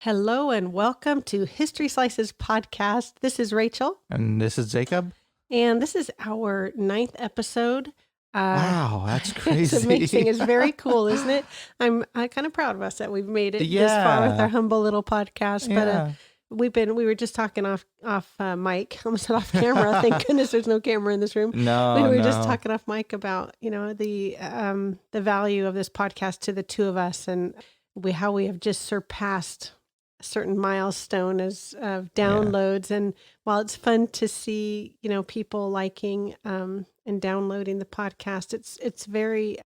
Hello and welcome to History Slices podcast. This is Rachel. And this is Jacob. And this is our 9th episode. Wow, that's crazy. It's amazing. It's very cool, isn't it? I'm kind of proud of us that we've made it this far with our humble little podcast. But we were just talking off mic. I almost said off camera. Thank goodness there's no camera in this room. We were just talking off mic about, the value of this podcast to the two of us and how we have just surpassed a certain milestone of downloads. And while it's fun to see, people liking and downloading the podcast, it's very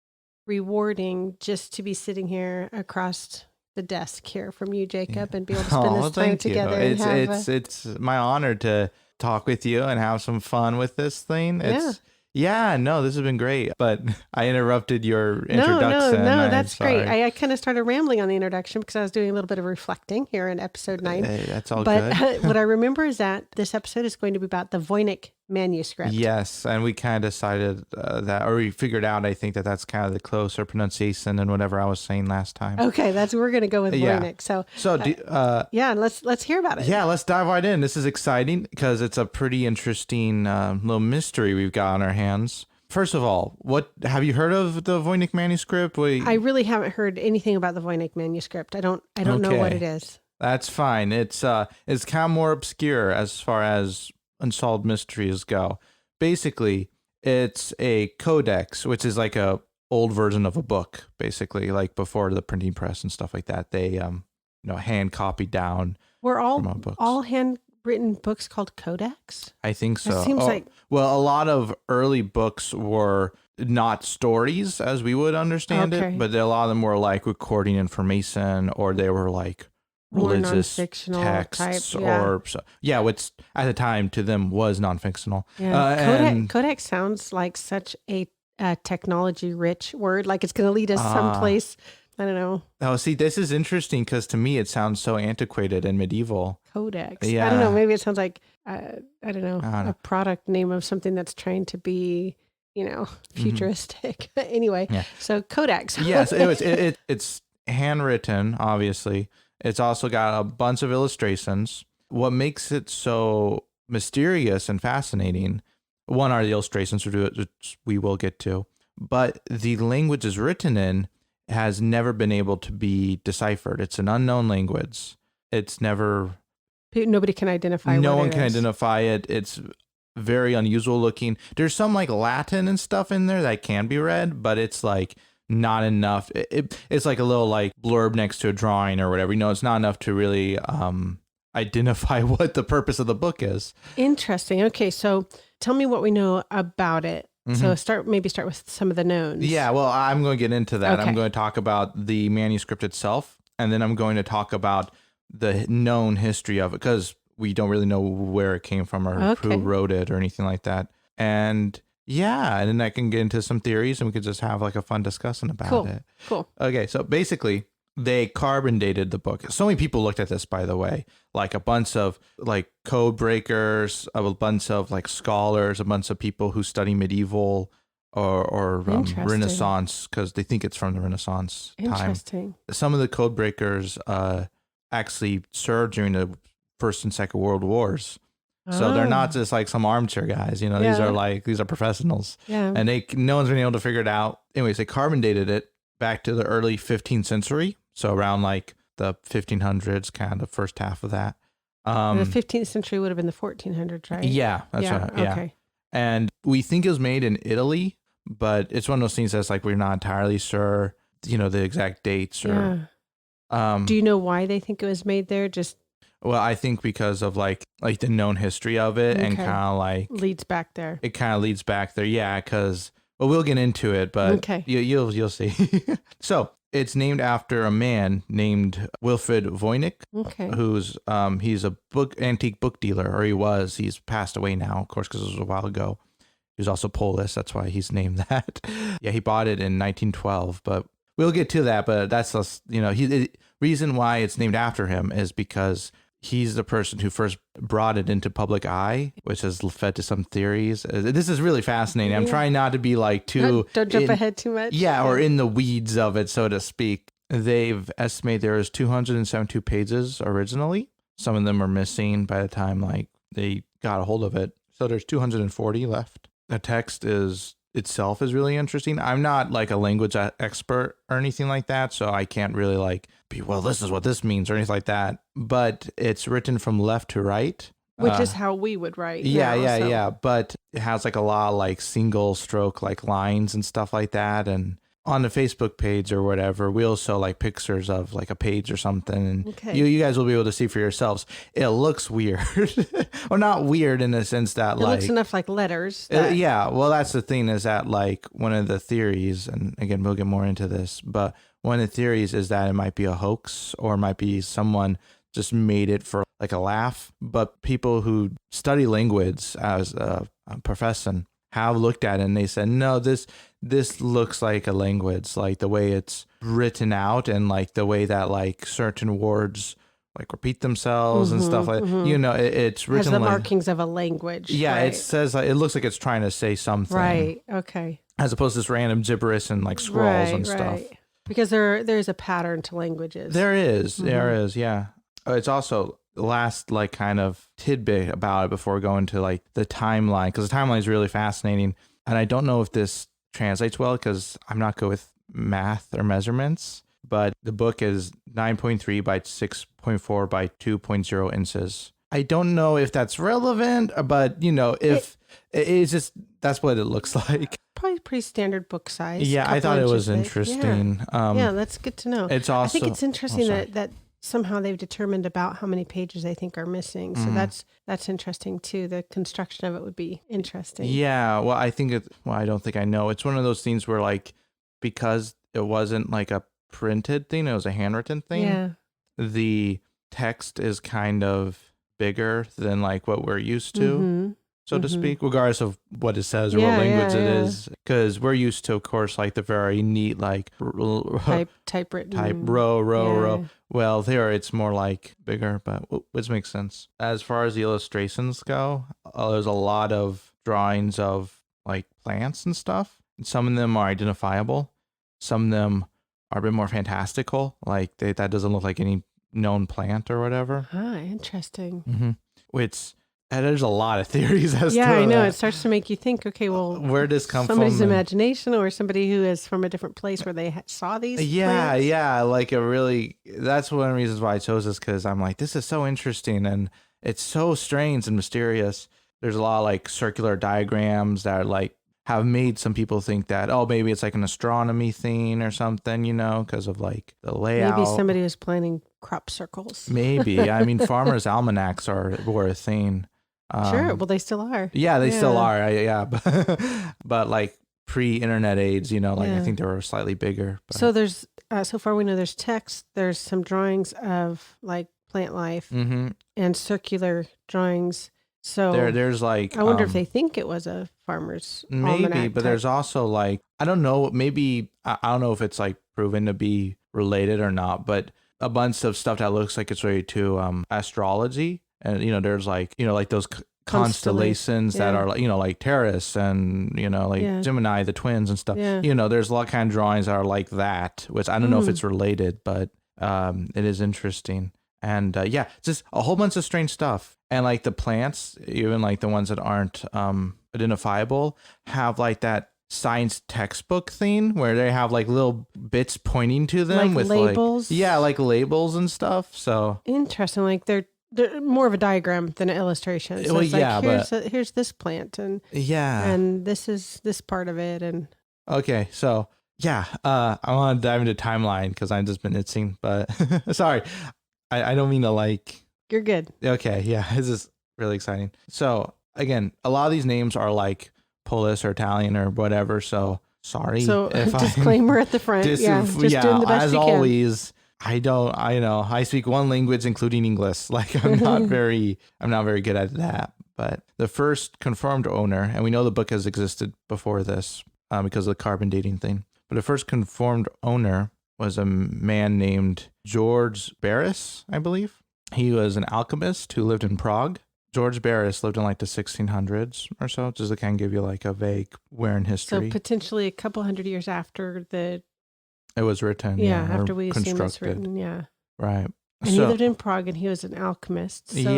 rewarding just to be sitting here across the desk here from you, Jacob, and be able to spend this time together. It's my honor to talk with you and have some fun with this thing. This has been great. But I interrupted your introduction. No, that's great. I kind of started rambling on the introduction because I was doing a little bit of reflecting here in episode 9. That's all good. But what I remember is that this episode is going to be about the Voynich manuscript. Yes, and we kind of decided we figured out, I think, that's kind of the closer pronunciation than whatever I was saying last time. Okay, we're going to go with Voynich. Let's hear about it. Yeah, let's dive right in. This is exciting because it's a pretty interesting little mystery we've got on our hands. First of all, what have you heard of the Voynich manuscript? I really haven't heard anything about the Voynich manuscript. I don't know what it is. That's fine. It's kind of more obscure as far as unsolved mysteries go. Basically, it's a codex, which is like a old version of a book, basically, like before the printing press and stuff like that. They hand copied down. Were all handwritten books called codex? I think so. It seems like a lot of early books were not stories as we would understand it, but a lot of them were like recording information, or they were like religious texts, which at the time to them was non-fictional. Codex sounds like such a technology-rich word, like it's going to lead us someplace. I don't know. Oh, see, this is interesting because to me it sounds so antiquated and medieval. Codex. Yeah. I don't know. Maybe it sounds like a product name of something that's trying to be, futuristic. Anyway, so codex. Yes, it's handwritten, obviously. It's also got a bunch of illustrations. What makes it so mysterious and fascinating, one are the illustrations, which we will get to, but the language is written in has never been able to be deciphered. It's an unknown language. It's never... Nobody can identify No one can identify it. It's very unusual looking. There's some like Latin and stuff in there that can be read, but it's like not enough. It's like a little like blurb next to a drawing or whatever. It's not enough to really identify what the purpose of the book is. Interesting. Okay, so tell me what we know about it. Mm-hmm. So start with some of the knowns. Yeah, well, I'm going to get into that. Okay. I'm going to talk about the manuscript itself, and then I'm going to talk about the known history of it, because we don't really know where it came from or who wrote it or anything like that. And and then I can get into some theories and we could just have like a fun discussion about it. Cool. Okay, so basically they carbon dated the book. So many people looked at this, by the way, like a bunch of like code breakers, a bunch of like scholars, a bunch of people who study medieval or Renaissance, because they think it's from the Renaissance time. Interesting. Some of the code breakers actually served during the First and Second World Wars. So they're not just like some armchair guys, these are professionals. Yeah. And no one's been able to figure it out. Anyways, they carbon dated it back to the early 15th century. So around like the 1500s, kind of the first half of that. The 15th century would have been the 1400s, right? Yeah, that's right. Yeah. Okay. And we think it was made in Italy, but it's one of those things that's like we're not entirely sure, the exact dates or. Do you know why they think it was made there? Well, I think because of like the known history of it, and kind of like leads back there. It kind of leads back there, yeah. Because we'll get into it, but you'll see. So it's named after a man named Wilfrid Voynich, who's he's a antique book dealer, or he was. He's passed away now, of course, because it was a while ago. He was also Polish, that's why he's named that. Yeah, he bought it in 1912, but we'll get to that. But that's just reason why it's named after him is because he's the person who first brought it into public eye, which has fed to some theories. This is really fascinating. I'm trying not to be like too... Don't jump ahead too much. Yeah, or in the weeds of it, so to speak. they've estimated there is 272 pages originally. Some of them are missing by the time like they got a hold of it. So there's 240 left. The text itself is really interesting. I'm not like a language expert or anything like that, so I can't really like be, well, this is what this means or anything like that. But it's written from left to right. Which is how we would write. Yeah. But it has like a lot of like single stroke like lines and stuff like that. And on the Facebook page or whatever, we'll show like pictures of like a page or something. And you guys will be able to see for yourselves. It looks weird. Well, not weird in the sense that it looks enough like letters. Yeah. Well, that's the thing is that like one of the theories, and again, we'll get more into this, but one of the theories is that it might be a hoax or it might be someone just made it for like a laugh. But people who study language as a profession have looked at it and they said, no, this looks like a language, like the way it's written out and like the way that like certain words like repeat themselves and stuff like you know, it's written has the like, markings of a language. Yeah, right. It says like, it looks like it's trying to say something. Right. Okay. As opposed to this random gibberish and like scrolls and stuff. Because there's a pattern to languages. There is, yeah. It's also the last like kind of tidbit about it before going to like the timeline, because the timeline is really fascinating. And I don't know if this translates well because I'm not good with math or measurements, but the book is 9.3 by 6.4 by 2.0 inches. I don't know if that's relevant, but you know, if it's just, that's what it looks like. Probably pretty standard book size. Yeah, I thought it was interesting. Yeah, that's good to know. It's also, I think it's interesting that somehow they've determined about how many pages they think are missing. So that's interesting too. The construction of it would be interesting. Yeah, well, I think I don't think I know. It's one of those things where like, because it wasn't like a printed thing, it was a handwritten thing. Yeah. The text is kind of bigger than like what we're used to, so to speak, regardless of what it says or what language it is. Because we're used to, of course, like the very neat, like typewritten row. Well, there it's more like bigger, but which makes sense. As far as the illustrations go, there's a lot of drawings of like plants and stuff. And some of them are identifiable. Some of them are a bit more fantastical. Like that doesn't look like any known plant or whatever. Interesting. Which there's a lot of theories as to I know. It starts to make you think, okay, well, where does come somebody's from? imagination or somebody who is from a different place where they saw these plants? Like that's one of the reasons why I chose this, because I'm like, this is so interesting and it's so strange and mysterious. There's a lot of like circular diagrams that are like have made some people think that, oh, maybe it's like an astronomy thing or something, you know, because of like the layout. Maybe somebody was planning crop circles. Maybe. I mean, farmers' almanacs were a thing. Sure. Well, they still are. Yeah, they still are. But like pre-internet age, you know, like I think they were slightly bigger. But. So there's, so far we know there's text, there's some drawings of like plant life and circular drawings. So there's like, I wonder if they think it was a farmer's maybe, but there's also like, I don't know, maybe, I don't know if it's like proven to be related or not, but a bunch of stuff that looks like it's related to astrology. And, you know, there's like, you know, like those constellations that are like, you know, like Taurus and, you know, like Gemini, the twins and stuff. You know, there's a lot of kind of drawings that are like that, which I don't know if it's related, but it is interesting. And just a whole bunch of strange stuff. And like the plants, even like the ones that aren't identifiable, have like that science textbook thing where they have like little bits pointing to them like with labels. Like labels and stuff. So interesting. Like they're more of a diagram than an illustration. So it's like, here's this plant and this is this part of it. And okay, so I want to dive into timeline because I've just been itching, but sorry, I don't mean to like. You're good. Okay, this is really exciting. So again, a lot of these names are like Polish or Italian or whatever. So sorry. So if disclaimer at the front. Just doing the best as you always. I speak one language, including English. Like I'm not very good at that. But the first confirmed owner, and we know the book has existed before this because of the carbon dating thing. But the first confirmed owner was a man named George Barris, I believe. He was an alchemist who lived in Prague. George Barris lived in like the 1600s or so, just to kind of give you like a vague where in history. So potentially a couple hundred years after the It was written. Yeah, after we assume it's written. Yeah. Right. And he lived in Prague, and he was an alchemist. So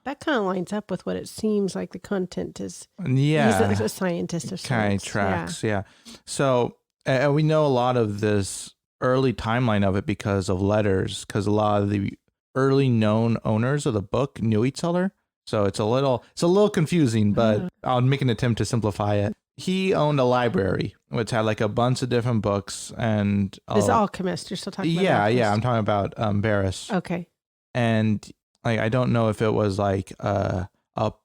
that kind of lines up with what it seems like the content is. Yeah. He's a scientist of sorts. Kind of tracks. Yeah. So we know a lot of this early timeline of it because of letters, because a lot of the early known owners of the book knew each other. So it's a little confusing, but I'll make an attempt to simplify it. He owned a library which had like a bunch of different books, and this alchemist you're still talking about. Yeah, I'm talking about Barris. Okay. And like I don't know if it was like a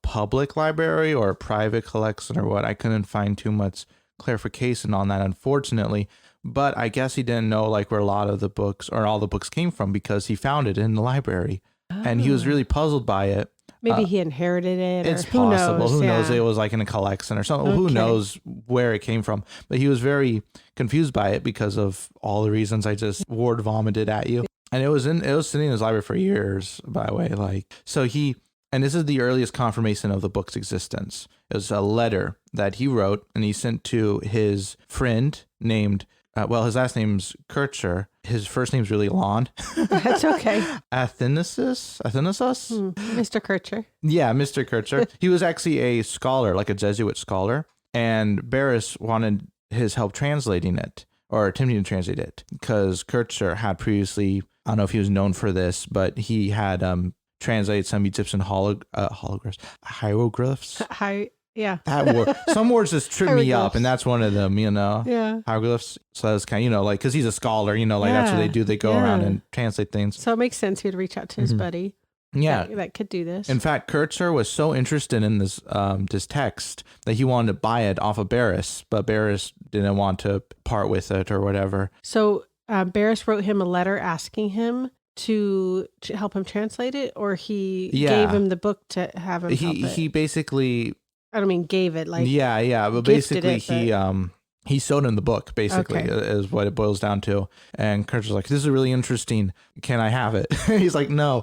public library or a private collection or what. I couldn't find too much clarification on that, unfortunately. But I guess he didn't know like where a lot of the books or all the books came from because he found it in the library, and he was really puzzled by it. Maybe he inherited it. It's possible. Who knows? It was like in a collection or something. Okay. Who knows where it came from? But he was very confused by it because of all the reasons I just word vomited at you. And it was sitting in his library for years, by the way. And this is the earliest confirmation of the book's existence. It was a letter that he wrote, and he sent to his friend named. His last name's Kircher. His first name's really long. That's okay. Athenasus? Mr. Kircher. Yeah, Mr. Kircher. He was actually a scholar, like a Jesuit scholar, and Barris wanted his help translating it, or attempting to translate it, because Kircher had previously, I don't know if he was known for this, but he had translated some Egyptian hieroglyphs. Yeah. That word. Some words just trip me up, and that's one of them, Yeah. Hieroglyphs. So that's kind of, because he's a scholar, that's what they do. They go around and translate things. So it makes sense he would reach out to his buddy. Yeah. That could do this. In fact, Kircher was so interested in this text that he wanted to buy it off of Barris, but Barris didn't want to part with it or whatever. So Barris wrote him a letter asking him to help him translate it, or he gave him the book to have him help it? He basically... I don't mean gave it like but basically he sold him the book, basically, is what it boils down to. And Kircher's like, this is really interesting, can I have it? He's like, no.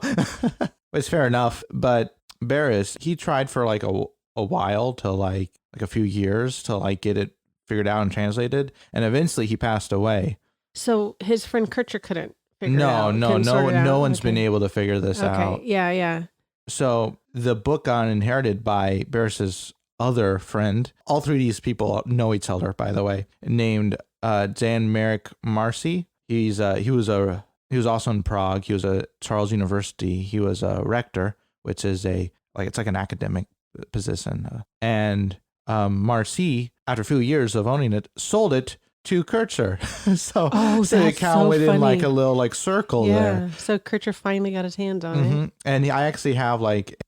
It's fair enough. But Barris, he tried for like a while to like a few years to like get it figured out and translated, and eventually he passed away. So his friend Kircher couldn't figure it out? No one's been able to figure this out. Yeah. So the book got inherited by Barris's other friend. All three of these people know each other, by the way. Named Jan Marek Marcy. He was also in Prague. He was at Charles University. He was a rector, which is it's like an academic position. And Marcy, after a few years of owning it, sold it to Kircher. so it kind of went in like a little circle there. So Kircher finally got his hands on it. And I actually have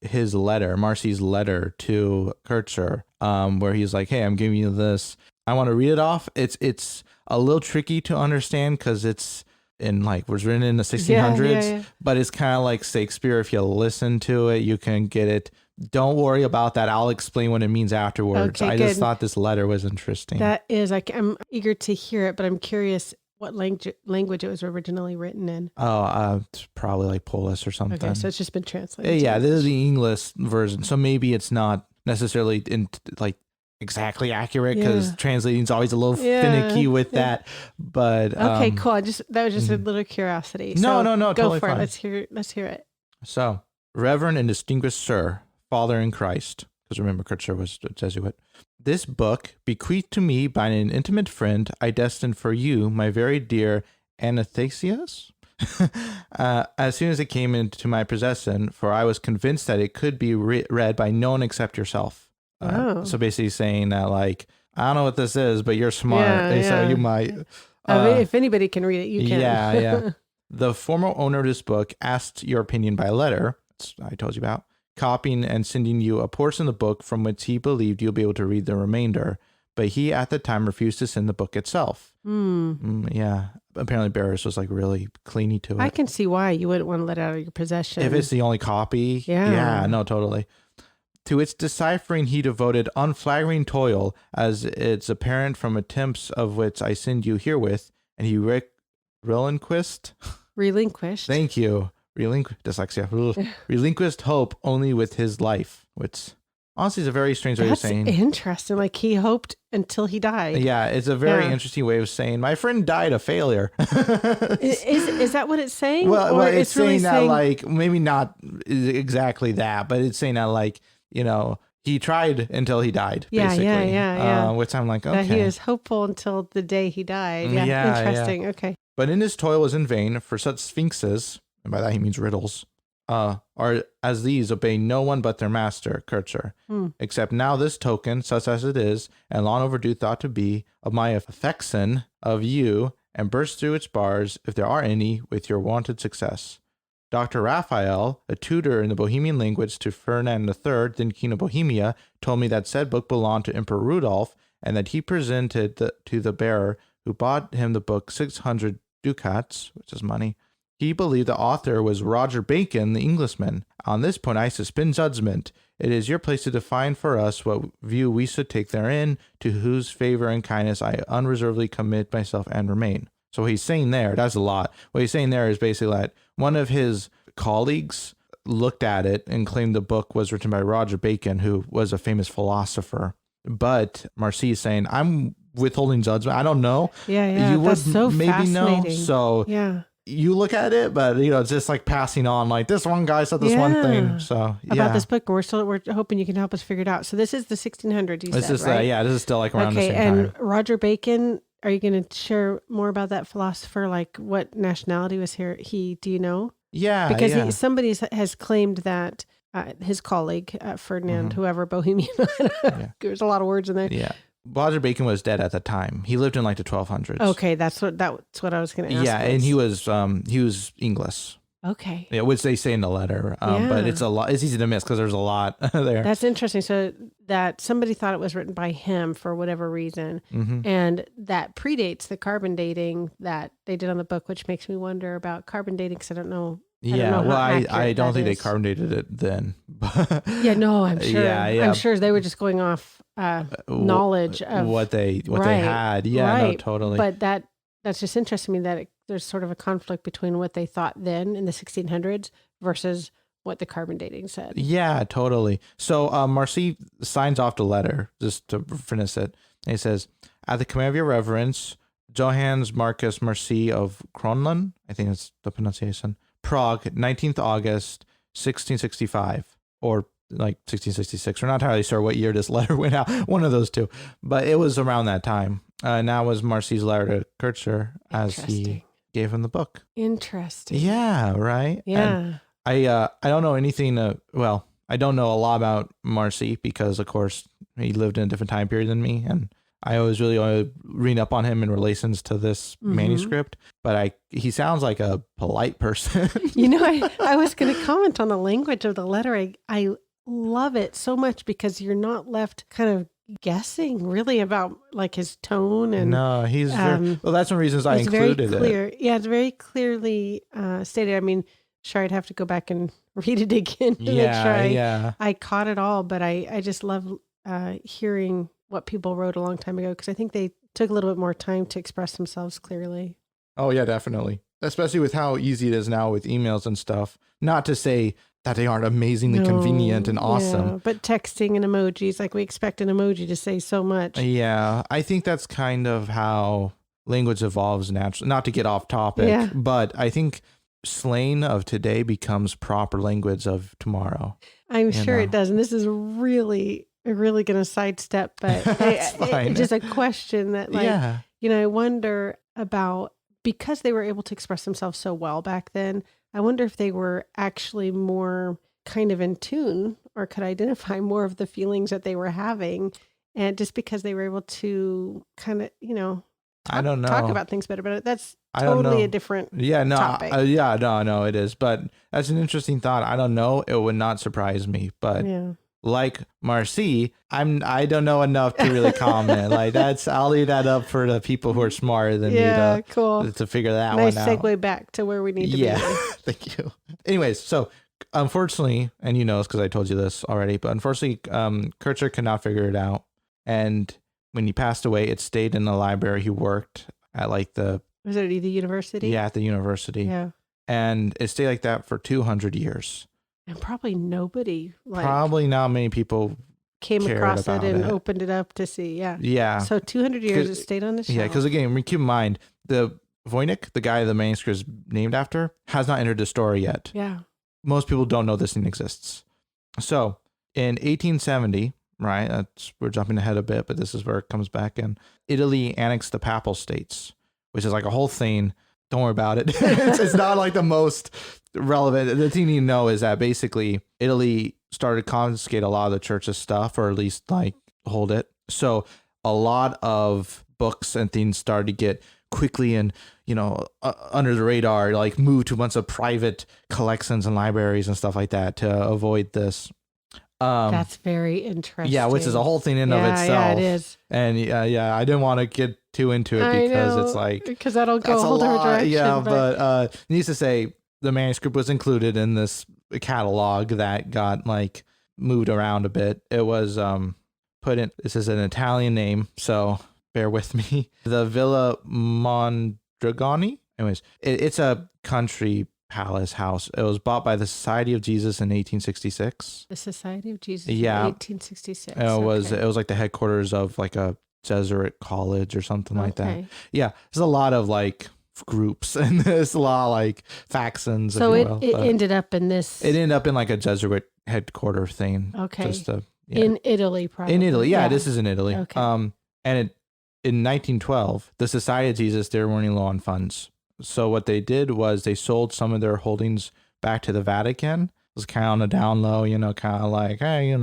his letter, Marcy's letter to Kircher, where he's like, hey, I'm giving you this. I want to read it off. It's a little tricky to understand because it's was written in the 1600s, but it's kind of like Shakespeare. If you listen to it, you can get it. Don't worry about that. I'll explain what it means afterwards. I just thought this letter was interesting. That is, I'm eager to hear it, but I'm curious what language it was originally written in. It's probably like Polish or something. Okay, so it's just been translated. Yeah, this is the English version, so maybe it's not necessarily exactly accurate because translating is always a little finicky with that. But okay, cool. That was just a little curiosity. No, go totally for fine. it. Let's hear it. So, Reverend and Distinguished Sir, Father in Christ, because remember Kircher was a Jesuit. This book, bequeathed to me by an intimate friend, I destined for you, my very dear Anathasius, as soon as it came into my possession, for I was convinced that it could be read by no one except yourself. So basically saying that I don't know what this is, but you're smart, so you might. If anybody can read it, you can. Yeah. The former owner of this book asked your opinion by letter, I told you about, copying and sending you a portion of the book from which he believed you'll be able to read the remainder, but he at the time refused to send the book itself. Yeah. Apparently Barris was really cleany to it. I can see why you wouldn't want to let it out of your possession. If it's the only copy. Yeah, no, totally. To its deciphering he devoted unflagging toil, as it's apparent from attempts of which I send you herewith, and he relinquished. Thank you. Dyslexia. Relinquished hope only with his life, which honestly, it's a very strange way of saying. That's interesting. Like he hoped until he died. Yeah, it's a very interesting way of saying my friend died a failure. Is that what it's saying? Well, it's saying that like maybe not exactly that, but it's saying that like, you know, he tried until he died. Basically. Yeah. Which I'm like, okay. He was hopeful until the day he died. Yeah, interesting. Yeah. Okay. But in his toil was in vain, for such sphinxes, and by that he means riddles, are as these obey no one but their master, Kircher, except now this token, such as it is, and long overdue thought to be, of my affection of you, and burst through its bars, if there are any, with your wonted success. Dr. Raphael, a tutor in the Bohemian language to Ferdinand III, then King of Bohemia, told me that said book belonged to Emperor Rudolph, and that he presented to the bearer, who bought him the book 600 ducats, which is money. He believed the author was Roger Bacon, the Englishman. On this point, I suspend judgment. It is your place to define for us what view we should take therein, to whose favor and kindness I unreservedly commit myself and remain. So what he's saying there, that's a lot. What he's saying there is basically that one of his colleagues looked at it and claimed the book was written by Roger Bacon, who was a famous philosopher. But Marcy is saying, I'm withholding judgment. I don't know. Yeah. You would so maybe know. So yeah. You look at it, but you know, it's just like passing on, like this one guy said this one thing. So about this book, and we're hoping you can help us figure it out. So this is the 1600s. You said, right? This is still like around the same time. And Roger Bacon, are you going to share more about that philosopher? Like what nationality was do you know? Yeah, because somebody has claimed that his colleague Ferdinand, whoever, Bohemian, there's a lot of words in there. Yeah. Roger Bacon was dead at the time. He lived in like the 1200s. Okay, that's what I was going to ask. Yeah, and he was English. Okay. Yeah, which they say in the letter. But it's a lot. It's easy to miss because there's a lot there. That's interesting. So that somebody thought it was written by him for whatever reason, and that predates the carbon dating that they did on the book, which makes me wonder about carbon dating because I don't know. I don't think they carbon dated it then. I'm sure. I'm sure they were just going off knowledge of what they had. Yeah, no, totally. But that's just interesting to me that there's sort of a conflict between what they thought then in the 1600s versus what the carbon dating said. Yeah, totally. So Marcy signs off the letter just to finish it. And he says, "At the command of your reverence, Johannes Marcus Marcy of Kronlund," I think that's the pronunciation, Prague, 19th August, 1665, or like 1666. We're not entirely sure what year this letter went out. One of those two. But it was around that time. And that was Marcy's letter to Kircher as he gave him the book. Interesting. Yeah, right? Yeah. And I don't know anything. I don't know a lot about Marcy because, of course, he lived in a different time period than me. And I was really reading up on him in relations to this manuscript, but he sounds like a polite person. I was going to comment on the language of the letter. I love it so much because you're not left kind of guessing really about like his tone. And no, he's that's one of the reasons I included it. Yeah, it's very clearly stated. I mean, sure, I'd have to go back and read it again to make sure I caught it all, but I just love hearing what people wrote a long time ago, because I think they took a little bit more time to express themselves clearly. Oh yeah, definitely. Especially with how easy it is now with emails and stuff. Not to say that they aren't amazingly convenient and awesome. Yeah, but texting and emojis, like we expect an emoji to say so much. Yeah, I think that's kind of how language evolves naturally. Not to get off topic, but I think slang of today becomes proper language of tomorrow. I'm sure it does. And this is really going to sidestep, but just a question that I wonder about, because they were able to express themselves so well back then, I wonder if they were actually more kind of in tune or could identify more of the feelings that they were having. And just because they were able to kind of, I don't know, talk about things better, but that's totally a different topic. No, it is. But that's an interesting thought. I don't know. It would not surprise me, but like Marcy, I don't know enough to really comment. I'll leave that up for the people who are smarter than me to figure that one out. Nice segue back to where we need to be. Yeah, thank you. Anyways, so unfortunately, and you know this because I told you this already, but unfortunately, Kircher could not figure it out. And when he passed away, it stayed in the library. He worked at was it the university? Yeah, at the university. Yeah. And it stayed like that for 200 years. And probably nobody. Probably not many people came across it and opened it up to see. Yeah. Yeah. So 200 years it stayed on the shelf. Yeah, because again, keep in mind, the Voynich, the guy the manuscript is named after, has not entered the story yet. Yeah. Most people don't know this thing exists. So in 1870, right, we're jumping ahead a bit, but this is where it comes back in. Italy annexed the Papal States, which is like a whole thing. Don't worry about it. It's not like the most relevant. The thing you know is that basically Italy started to confiscate a lot of the church's stuff, or at least like hold it. So a lot of books and things started to get quickly and, under the radar, like moved to a bunch of private collections and libraries and stuff like that to avoid this. That's very interesting. Yeah, which is a whole thing in of itself. Yeah, it is. And I didn't want to get too into it because it's like, because that'll go a whole different direction. Yeah, but needs to say the manuscript was included in this catalog that got like moved around a bit. It was put in. This is an Italian name, so bear with me. The Villa Mondragoni. Anyways, it's a country palace house. It was bought by the Society of Jesus in 1866. The Society of Jesus. Yeah, in 1866. It was like the headquarters of like a Jesuit college or something like that. Yeah, there's a lot of like groups and there's a lot of like factions. So it ended up in this. It ended up in like a Jesuit headquarter thing. Okay. In Italy, probably. In Italy, yeah. This is in Italy. Okay. And in 1912, the Society of Jesus, they were running low on funds. So what they did was they sold some of their holdings back to the Vatican. It was kind of on the down low, kind of like, hey,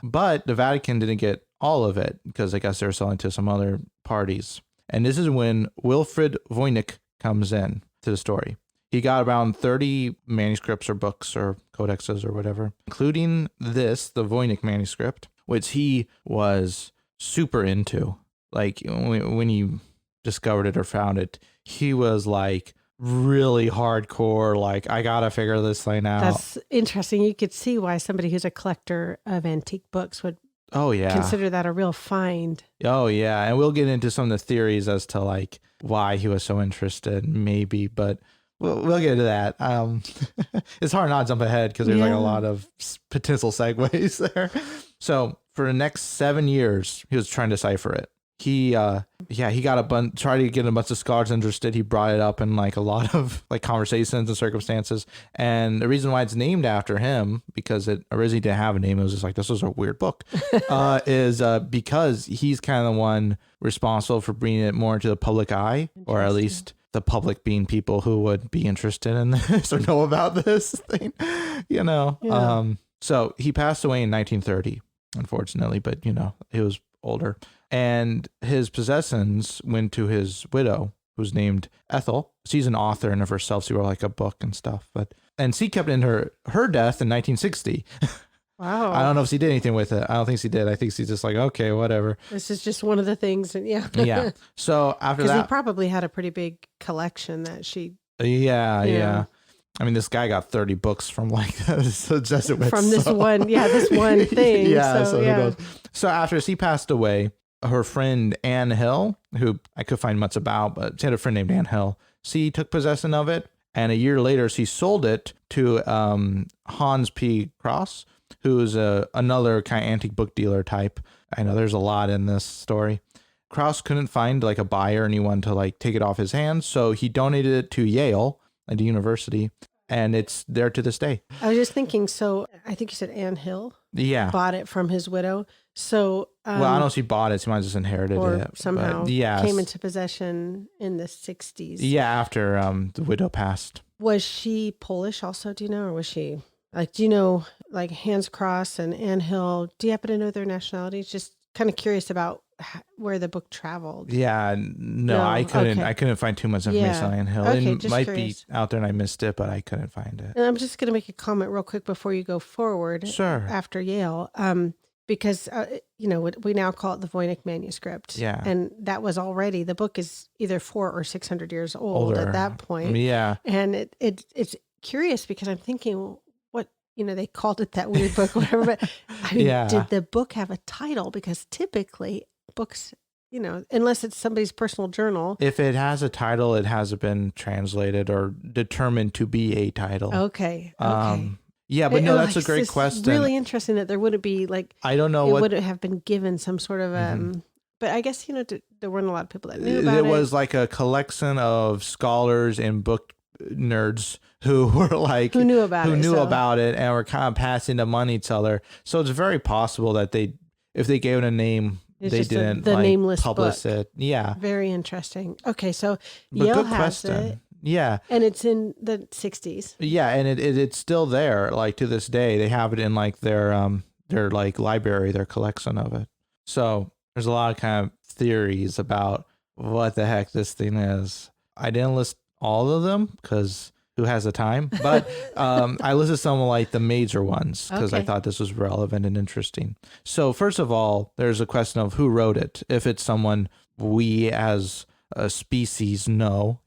But the Vatican didn't get all of it because I guess they were selling to some other parties. And this is when Wilfrid Voynich comes in to the story. He got around 30 manuscripts or books or codexes or whatever, including this, the Voynich manuscript, which he was super into. Like when he discovered it or found it, he was like really hardcore, like, I gotta figure this thing out. That's interesting. You could see why somebody who's a collector of antique books would consider that a real find. Oh yeah. And we'll get into some of the theories as to like why he was so interested, maybe, but we'll get into that. It's hard not to jump ahead because there's like a lot of potential segues there. So for the next 7 years, he was trying to decipher it. He got tried to get a bunch of scholars interested. He brought it up in like a lot of like conversations and circumstances. And the reason why it's named after him, because it originally didn't have a name, it was just like, this was a weird book, is because he's kind of the one responsible for bringing it more into the public eye, or at least the public being people who would be interested in this or know about this thing, Yeah. So he passed away in 1930, unfortunately, but he was older. And his possessions went to his widow, who's named Ethel. She's an author in of herself. She wrote like a book and stuff. And she kept in her death in 1960. Wow. I don't know if she did anything with it. I don't think she did. I think she's just like, okay, whatever. This is just one of the things. And Yeah. So after that. Because he probably had a pretty big collection that she. Yeah. I mean, this guy got 30 books from like the Jesuits. From this one thing. Yeah. So who knows? So after she passed away, her friend Anne Hill, who I could find much about, but she had a friend named Anne Hill. She took possession of it. And a year later, she sold it to Hans P. Cross, who's another kind of antique book dealer type. I know there's a lot in this story. Cross couldn't find like a buyer, anyone to like take it off his hands. So he donated it to Yale, at the university, and it's there to this day. I was just thinking, so I think you said Anne Hill bought it from his widow. So well, I don't know if she bought it. She might have just inherited it. Somehow came into possession in the 60s. Yeah, after the widow passed. Was she Polish also, do you know? Or was she, like, do you know, like Hans Cross and Anne Hill, do you happen to know their nationalities? Just kind of curious about where the book traveled. Yeah, no, I couldn't. Okay. I couldn't find too much information on Anne Hill. Okay, it might curious. Be out there and I missed it, but I couldn't find it. And I'm just going to make a comment real quick before you go forward. Sure. After Yale, because we now call it the Voynich manuscript. Yeah. And that was already, the book is either 400 or 600 years old at that point. Yeah. And it's curious because I'm thinking, they called it that weird book, whatever. But I mean, did the book have a title? Because typically books, unless it's somebody's personal journal. If it has a title, it hasn't been translated or determined to be a title. Okay. Yeah, but no, that's a great question. It's really interesting that there wouldn't be like, I don't know it wouldn't have been given some sort of, but I guess, there weren't a lot of people that knew about it. It was like a collection of scholars and book nerds who were like, who knew about it and were kind of passing the money to each other. So it's very possible that if they gave it a name, they didn't the nameless publish book. it. Yeah. Very interesting. Okay. So Yale has it. Yeah. And it's in the 60s. Yeah. And it's still there. Like to this day, they have it in like their like library, their collection of it. So there's a lot of kind of theories about what the heck this thing is. I didn't list all of them because who has the time? But I listed some of like the major ones because I thought this was relevant and interesting. So first of all, there's a question of who wrote it. If it's someone we as a species know,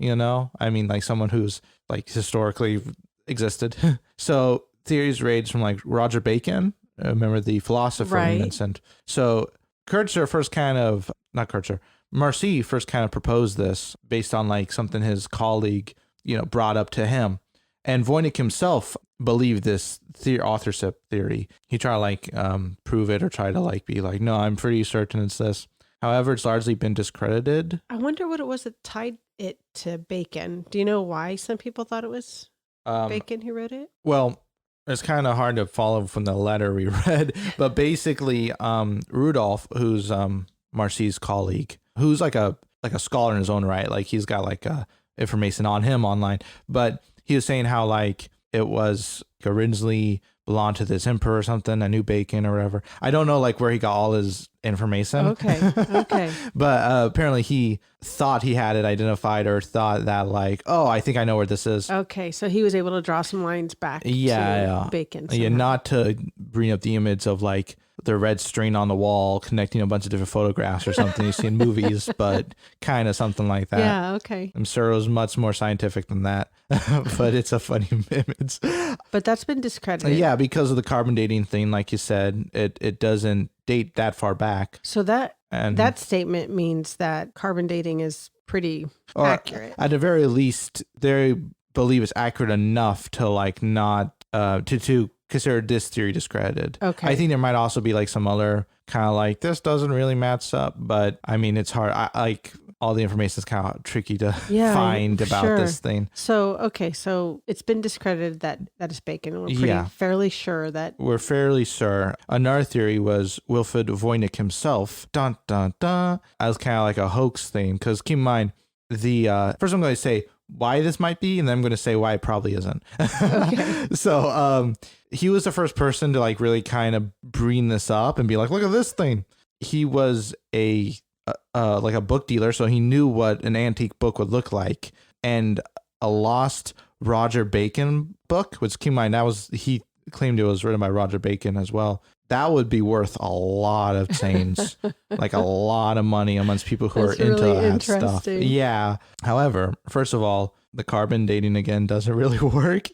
I mean, like someone who's like historically existed. So theories range from like Roger Bacon, remember the philosopher you mentioned. So Marcy first kind of proposed this based on like something his colleague, brought up to him. And Voynich himself believed this authorship theory. He tried to like prove it or try to like be like, no, I'm pretty certain it's this. However, it's largely been discredited. I wonder what it was that tied it to Bacon. Do you know why some people thought it was Bacon who wrote it? Well, it's kind of hard to follow from the letter we read, but basically Rudolph, who's Marcy's colleague, who's like a scholar in his own right, like he's got like information on him online, but he was saying how like it was originally belonged to this emperor or something, a new Bacon or whatever. I don't know like where he got all his information. Okay. But apparently he thought he had it identified or thought that like, oh, I think I know where this is. Okay, so he was able to draw some lines back to Bacon somehow. Yeah, not to bring up the image of like the red string on the wall connecting a bunch of different photographs or something you see in movies, but kind of something like that. Yeah, okay. I'm sure it was much more scientific than that, but it's a funny image. But that's been discredited. Yeah, because of the carbon dating thing, like you said, it doesn't date that far back. So that statement means that carbon dating is pretty accurate. At the very least, they believe it's accurate enough to like not to consider this theory discredited. Okay. I think there might also be like some other kind of like this doesn't really match up, but I mean it's hard. Like all the information is kind of tricky to find about this thing. So it's been discredited that is Bacon. We're fairly sure that. We're fairly sure. Another theory was Wilfrid Voynich himself. Dun dun dun. As kind of like a hoax thing, because keep in mind first I'm going to say why this might be, and then I'm going to say why it probably isn't. Okay. So he was the first person to like really kind of bring this up and be like, look at this thing. He was like a book dealer, so he knew what an antique book would look like. And a lost Roger Bacon book, which keep in mind he claimed it was written by Roger Bacon as well. That would be worth a lot of change, like a lot of money amongst people who are into that stuff. Yeah. However, first of all, the carbon dating again doesn't really work,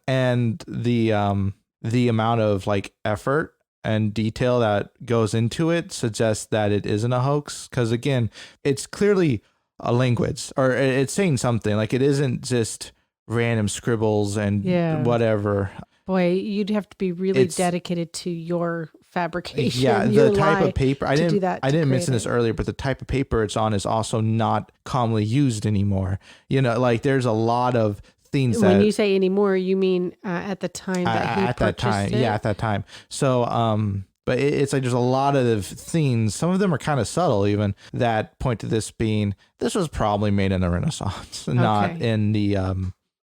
and the amount of like effort and detail that goes into it suggests that it isn't a hoax. Because again, it's clearly a language, or it's saying something. Like it isn't just random scribbles and whatever. Boy, you'd have to be really dedicated to your fabrication. Yeah, the type of paper. I didn't mention this it. earlier, but the type of paper it's on is also not commonly used anymore. Like there's a lot of things when you say anymore, you mean at the time that he purchased it? Yeah, at that time. So, but it's like there's a lot of things. Some of them are kind of subtle, even that point to this was probably made in the Renaissance, not in the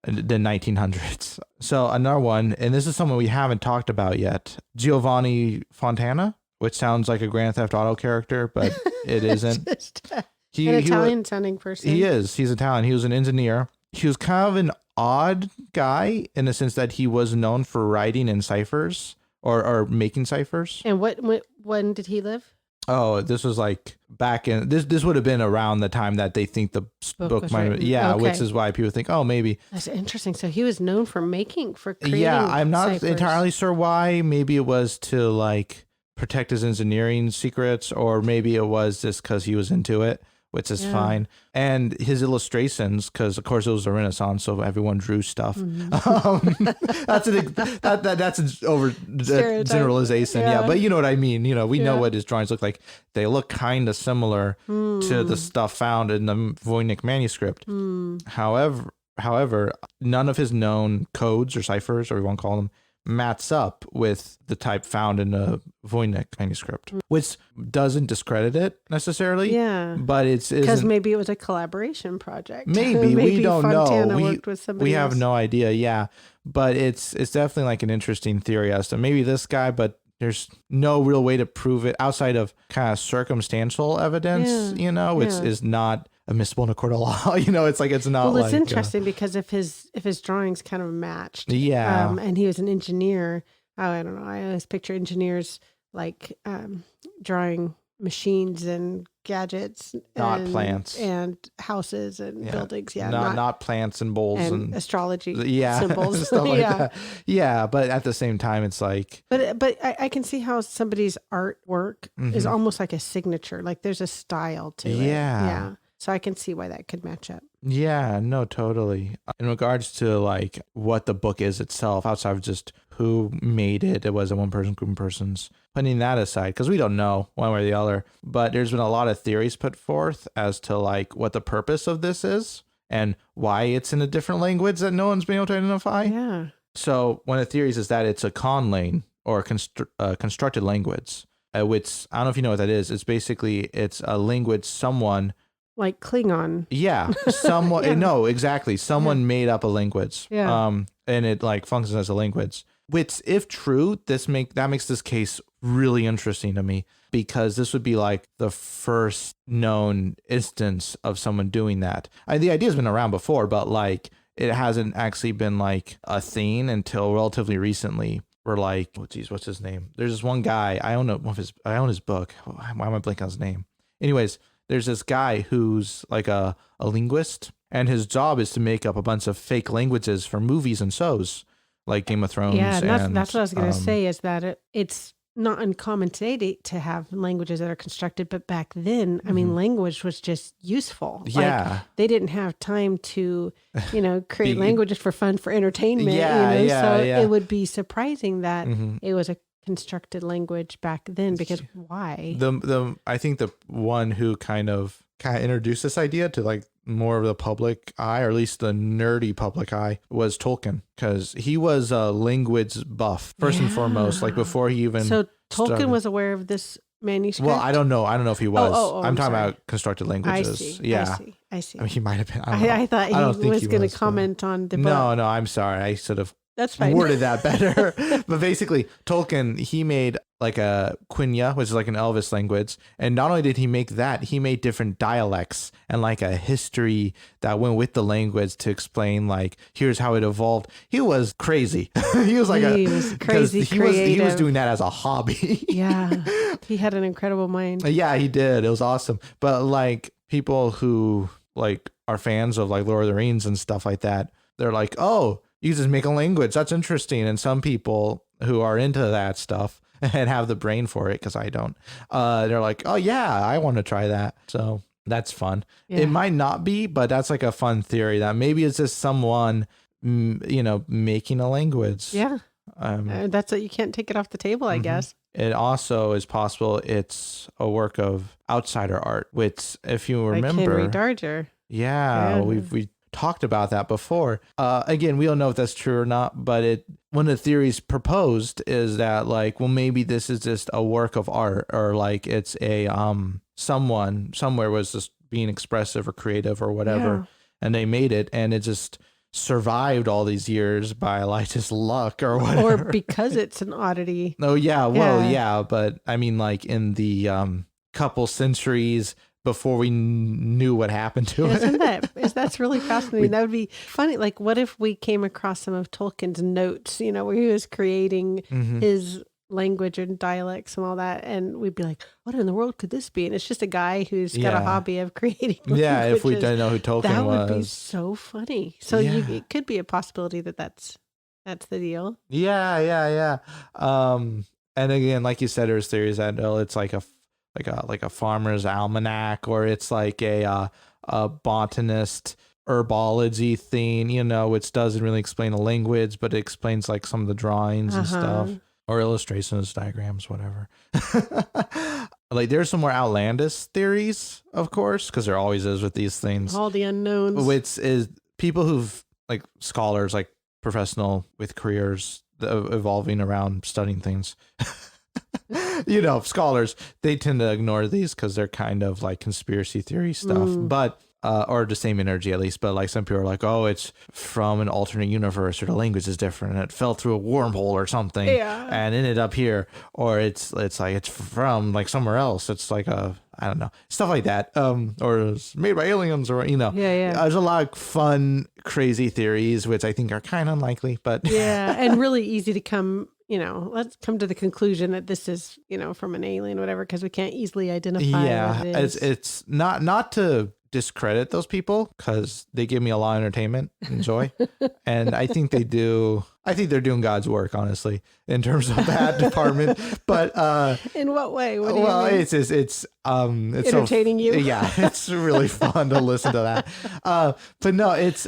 1900s. So another one, and this is someone we haven't talked about yet, Giovanni Fontana, which sounds like a Grand Theft Auto character, but it isn't. An Italian sounding person. He is. He's Italian. He was an engineer. He was kind of an odd guy in the sense that he was known for writing in ciphers or making ciphers. And when did he live? Oh, this was like back in this would have been around the time that they think the book might have, which is why people think, oh, maybe. That's interesting. So he was known for creating I'm not ciphers. entirely sure why. Maybe it was to like protect his engineering secrets, or maybe it was just because he was into it. which is fine. And his illustrations, because of course it was the Renaissance, so everyone drew stuff. That's an over generalization. Yeah, but you know what I mean. You know, we know what his drawings look like. They look kind of similar to the stuff found in the Voynich manuscript. However, none of his known codes or ciphers, or whatever you want to call them, match up with the type found in the Voynich manuscript, which doesn't discredit it necessarily. Yeah, but it's because maybe it was a collaboration project. Maybe we don't Fontana know. Worked with somebody have else. no idea. Yeah, but it's definitely like an interesting theory as to maybe this guy, but there's no real way to prove it outside of kind of circumstantial evidence. You know, which is not admissible in a court of law. You know, it's like it's not. Well, it's interesting because if his drawings kind of matched, and he was an engineer. Oh, I don't know. I always picture engineers like drawing machines and gadgets, not plants and houses and buildings. Yeah, not plants and bowls and astrology. Symbols, stuff like that. Yeah, but at the same time, it's like. But I can see how somebody's artwork is almost like a signature. Like there's a style to it. Yeah. So I can see why that could match up. Yeah, no, totally. In regards to like what the book is itself, outside of just who made it, it was a one person, group of persons. Putting that aside, because we don't know one way or the other, but there's been a lot of theories put forth as to like what the purpose of this is and why it's in a different language that no one's been able to identify. Yeah. So one of the theories is that it's a conlane or constructed language, which I don't know if you know what that is. It's basically, it's a language someone... Like Klingon. Yeah. Someone, no, exactly. Someone made up a language. Yeah. And it like functions as a language, which if true, that makes this case really interesting to me, because this would be like the first known instance of someone doing that. The idea's been around before, but like it hasn't actually been like a thing until relatively recently. We're like, oh geez, what's his name? There's this one guy, I own his book. Why am I blanking on his name? Anyways, there's this guy who's like a linguist, and his job is to make up a bunch of fake languages for movies and shows like Game of Thrones. Yeah, that's what I was going to say, is that it's not uncommon today to have languages that are constructed, but back then, I mean, language was just useful. Yeah. Like, they didn't have time to, create languages for fun, for entertainment. It would be surprising that it was a constructed language back then, because why? I think the one who kind of introduced this idea to like more of the public eye, or at least the nerdy public eye, was Tolkien, because he was a language buff first and foremost, like before he even Tolkien was aware of this manuscript. Well, I don't know if he was. I'm talking about constructed languages. I see. I mean, he might have been. I thought he was going to comment on the book. No, I'm sorry. I sort of That's fine. Worded that better. But basically, Tolkien, he made like a Quenya, which is like an Elvish language. And not only did he make that, he made different dialects and like a history that went with the language to explain like, here's how it evolved. He was crazy. He was crazy creative. He was doing that as a hobby. Yeah. He had an incredible mind. Yeah, he did. It was awesome. But like people who like are fans of like Lord of the Rings and stuff like that, they're like, oh, you just make a language. That's interesting. And some people who are into that stuff and have the brain for it, because I don't, they're like, oh yeah, I want to try that. So that's fun. Yeah. It might not be, but that's like a fun theory that maybe it's just someone, making a language. Yeah. That's what, you can't take it off the table, I guess. It also is possible it's a work of outsider art, which, if you remember, like Henry Darger. Yeah. we talked about that before. Again, we don't know if that's true or not, but one of the theories proposed is that like, well, maybe this is just a work of art, or like it's a someone somewhere was just being expressive or creative or whatever, and they made it, and it just survived all these years by like just luck or whatever. Or because it's an oddity. Oh yeah, well yeah, but I mean like in the couple centuries before we knew what happened to it. That's really fascinating. That would be funny. Like, what if we came across some of Tolkien's notes, where he was creating his language and dialects and all that, and we'd be like, what in the world could this be? And it's just a guy who's got a hobby of creating languages. Yeah, if we didn't know who Tolkien was. That would be so funny. So it could be a possibility that's the deal. Yeah. And again, like you said, there's theories that it's like a like a farmer's almanac, or it's like a botanist herbology thing, you know, which doesn't really explain the language, but it explains like some of the drawings and stuff, or illustrations, diagrams, whatever. Like there's some more outlandish theories, of course, because there always is with these things. All the unknowns. Which is people who've like scholars, like professional with careers evolving around studying things. You know, scholars, they tend to ignore these because they're kind of like conspiracy theory stuff, but or the same energy at least. But like some people are like, oh, it's from an alternate universe, or the language is different and it fell through a wormhole or something and ended up here, or it's like it's from like somewhere else. It's like I don't know, stuff like that. Or it's made by aliens, or, you know, there's a lot of fun, crazy theories, which I think are kind of unlikely, but and really easy to come, you know, let's come to the conclusion that this is, you know, from an alien or whatever, because we can't easily identify what it is. It's not to discredit those people, because they give me a lot of entertainment and joy. And I think they're doing God's work, honestly, in terms of that department. But in what way? What do you mean? It's entertaining you. Yeah, it's really fun to listen to that. But no, it's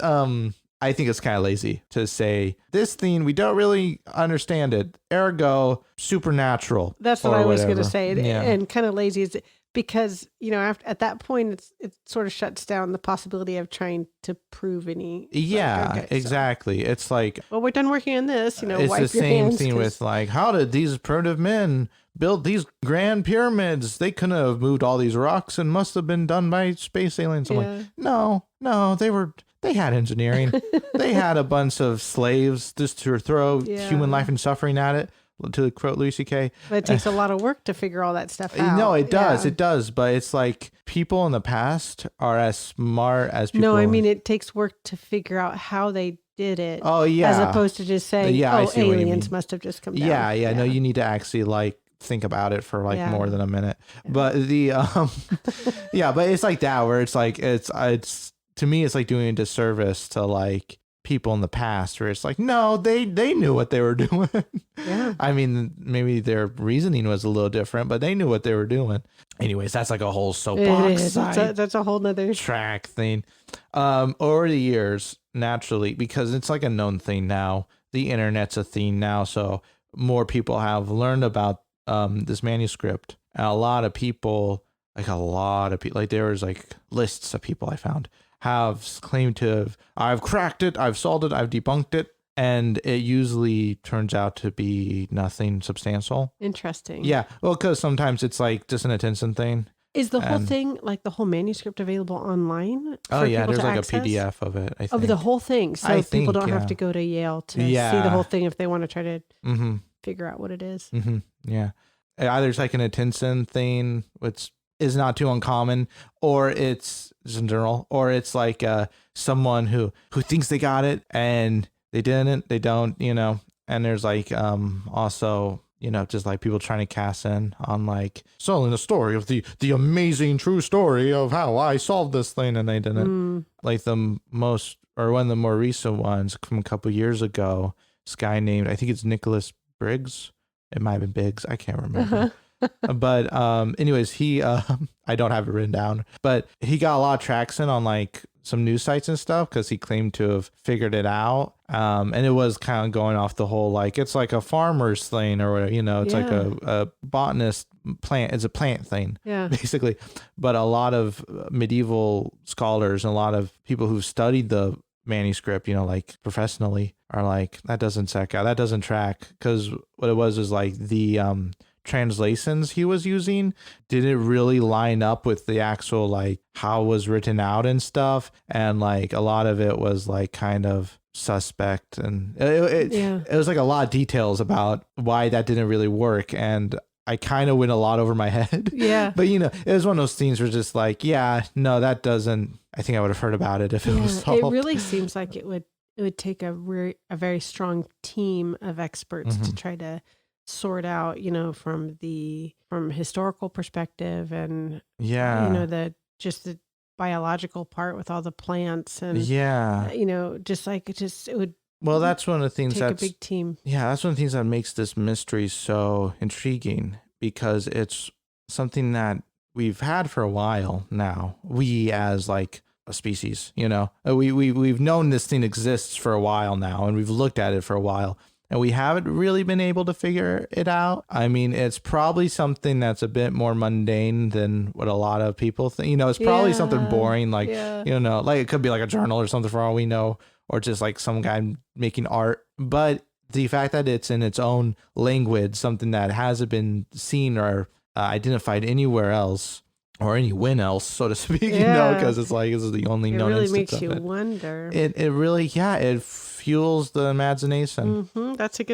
I think it's kind of lazy to say this thing, we don't really understand it, ergo supernatural. That's what I was going to say. And kind of lazy is because, you know, at that point, it sort of shuts down the possibility of trying to prove any. Yeah, like, exactly. So, it's like, well, we're done working on this, you know, it's wipe the your same hands, thing with like, how did these primitive men build these grand pyramids? They couldn't have moved all these rocks and must have been done by space aliens. I'm like, no, they had engineering. They had a bunch of slaves just to throw human life and suffering at it, to quote Louis C.K. But it takes a lot of work to figure all that stuff out. No, it does. It does. But it's like people in the past are as smart as people. No, I mean, it takes work to figure out how they did it. Oh, yeah. As opposed to just saying, aliens must have just come down. Yeah. No, you need to actually like think about it for like more than a minute. But the, but it's like that, where it's like, it's to me, it's like doing a disservice to like people in the past, where it's like, no, they knew what they were doing. I mean, maybe their reasoning was a little different, but they knew what they were doing. Anyways, that's like a whole soapbox. That's a whole nother track thing. Over the years, naturally, because it's like a known thing now, the internet's a thing now, so more people have learned about this manuscript. And a lot of people, like there was like lists of people I found have claimed to have, I've cracked it, I've solved it, I've debunked it, and it usually turns out to be nothing substantial. Interesting. Yeah, well, because sometimes it's like just an attention thing. Is the whole thing, like the whole manuscript, available online? Oh yeah, there's like access? A PDF of it, I think. Of the whole thing, so people don't have to go to Yale to see the whole thing if they want to try to figure out what it is. Yeah, either it's like an attention thing, which is not too uncommon, or it's just in general, or it's like someone who thinks they got it and they don't, you know. And there's like also, you know, just like people trying to cast in on like selling the story of the amazing true story of how I solved this thing, and they didn't. Like one of the more recent ones from a couple years ago, this guy named, I think it's Nicholas Briggs, it might have been Biggs, I can't remember. But anyways, he I don't have it written down, but he got a lot of traction on like some news sites and stuff because he claimed to have figured it out. And it was kind of going off the whole like it's like a farmer's thing or whatever, you know, it's like a botanist plant, it's a plant thing, basically. But a lot of medieval scholars and a lot of people who've studied the manuscript, you know, like professionally, are like, that doesn't check out, that doesn't track, because what it was is like the translations he was using didn't really line up with the actual like how it was written out and stuff, and like a lot of it was like kind of suspect, and it was like a lot of details about why that didn't really work, and I kind of went a lot over my head. But you know, it was one of those things where just like, no, that doesn't, I think I would have heard about it if it was solved. It really seems like it would take a very strong team of experts to try to sort out, you know, from historical perspective and you know, the biological part with all the plants and you know, it would. Well, that's one of the things that's a big team. Yeah, that's one of the things that makes this mystery so intriguing, because it's something that we've had for a while now. We as like a species, we've known this thing exists for a while now, and we've looked at it for a while, and we haven't really been able to figure it out. I mean, it's probably something that's a bit more mundane than what a lot of people think. It's probably something boring, like, like it could be like a journal or something for all we know, or just like some guy making art. But the fact that it's in its own language, something that hasn't been seen or identified anywhere else, or anyone else, so to speak, because it's like, this is the only known instance of it. It really makes you wonder. It really, it fuels the imagination. Mm-hmm. That's a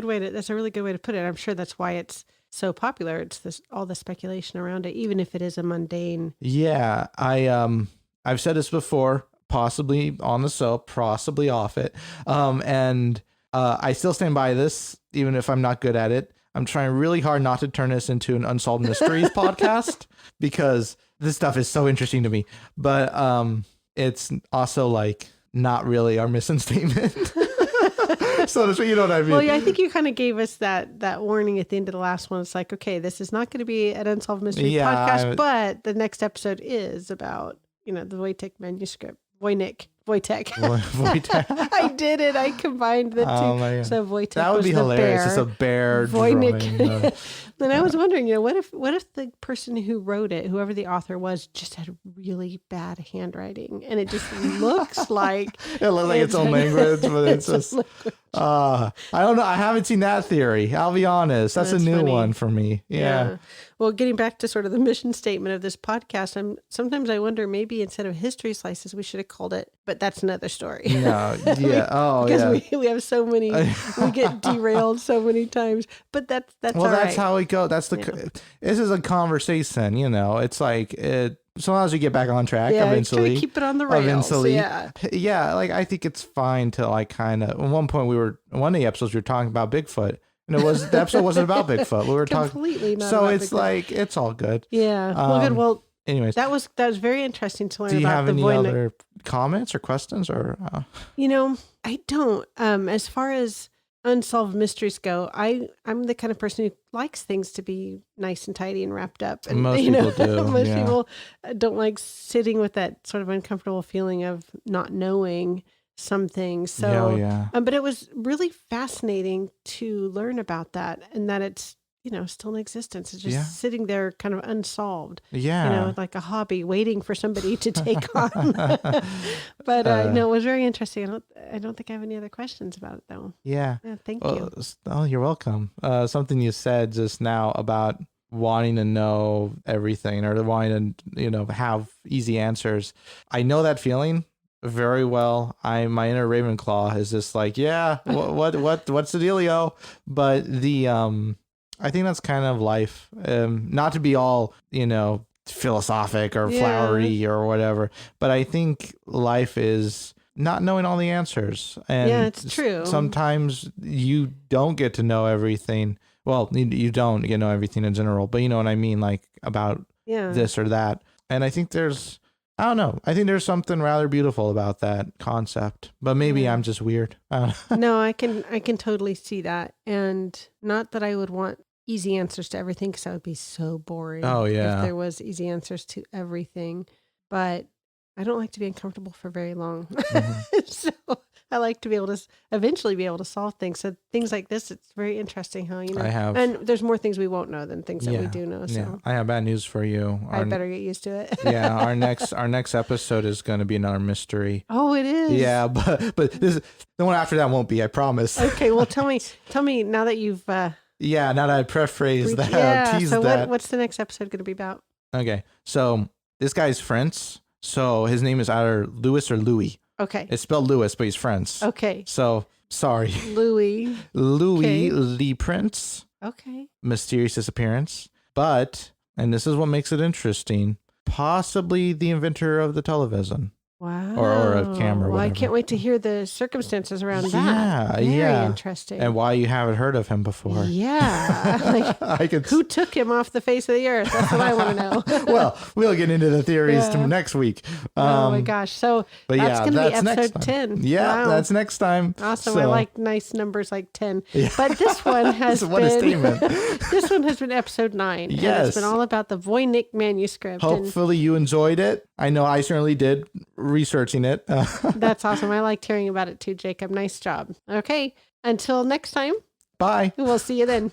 really good way to put it. I'm sure that's why it's so popular. It's all the speculation around it, even if it is a mundane. Yeah, I've said this before, possibly on the soap, possibly off it, and I still stand by this, even if I'm not good at it. I'm trying really hard not to turn this into an Unsolved Mysteries podcast, because this stuff is so interesting to me. But it's also like not really our mission statement. So you know what I mean? Well, yeah, I think you kind of gave us that warning at the end of the last one. It's like, okay, this is not going to be an Unsolved Mysteries podcast, but the next episode is about, the Voynich manuscript. Voynich. I did it. I combined the two. Oh, so Voynich, that would be hilarious. It's a bear. Voynich. Then I was wondering, what if the person who wrote it, whoever the author was, just had really bad handwriting, and it just looks like it looks like its own language, but it's just. I don't know. I haven't seen that theory. I'll be honest. That's a new one for me. Yeah. Well, getting back to sort of the mission statement of this podcast, sometimes I wonder, maybe instead of history slices, we should have called it, but that's another story. No. Yeah. Because we have so many, we get derailed so many times, but that's all right. That's how we go. This is a conversation, It's like so long as we get back on track eventually. Keep it on the rails. Eventually. Yeah. Like, I think it's fine to like kind of, at one point one of the episodes we were talking about Bigfoot, and the episode wasn't about Bigfoot. We were completely talking. So it's Bigfoot. Like, it's all good. Yeah. Well, good. Well, anyways, that was very interesting to learn about. Do you have any other comments or questions or? I don't. As far as Unsolved Mysteries go, I'm the kind of person who likes things to be nice and tidy and wrapped up. And most people do. Most people don't like sitting with that sort of uncomfortable feeling of not knowing something. So, but it was really fascinating to learn about that, and that it's still in existence. It's just sitting there kind of unsolved. Yeah. Like a hobby waiting for somebody to take on. But it was very interesting. I don't think I have any other questions about it though. Yeah. Thank you. Oh, you're welcome. Something you said just now about wanting to know everything or wanting to, have easy answers. I know that feeling very well. My inner Ravenclaw is just like, what's the dealio? But I think that's kind of life. Not to be all, philosophic or flowery or whatever, but I think life is not knowing all the answers. And it's true. Sometimes you don't get to know everything. Well, you don't get to know everything in general, but you know what I mean, like about this or that. And I think I don't know. I think there's something rather beautiful about that concept, but maybe I'm just weird. No, I can totally see that. And not that I would want easy answers to everything, because that would be so boring. Oh, yeah. If there was easy answers to everything. But I don't like to be uncomfortable for very long. Mm-hmm. So I like to be able to eventually be able to solve things. So things like this, it's very interesting how, and there's more things we won't know than things that we do know. So I have bad news for you. I better get used to it. Our next episode is going to be another mystery. Oh, it is. Yeah, but the one after that won't be, I promise. Okay, well, tell me now that you've now that I prephrased that, teased so that. What's the next episode going to be about? Okay, so this guy's French. So his name is either Louis or Louis. Okay. It's spelled Louis, but he's French. Okay. So, sorry. Louis. Okay. Le Prince. Okay. Mysterious disappearance. But, and this is what makes it interesting, possibly the inventor of the television. Wow. Or a camera. Well, whatever. I can't wait to hear the circumstances around that. Very interesting. And why you haven't heard of him before. Yeah. Like, who took him off the face of the earth? That's what I want to know. Well, we'll get into the theories next week. Oh my gosh. So that's going to be episode 10. Yeah, that's next time. Awesome. So, I like nice numbers like 10. Yeah. But this one has what a statement. This one has been episode 9. Yes. And it's been all about the Voynich manuscript. Hopefully you enjoyed it. I know I certainly did researching it. That's awesome. I liked hearing about it too, Jacob. Nice job. Okay. Until next time. Bye. We'll see you then.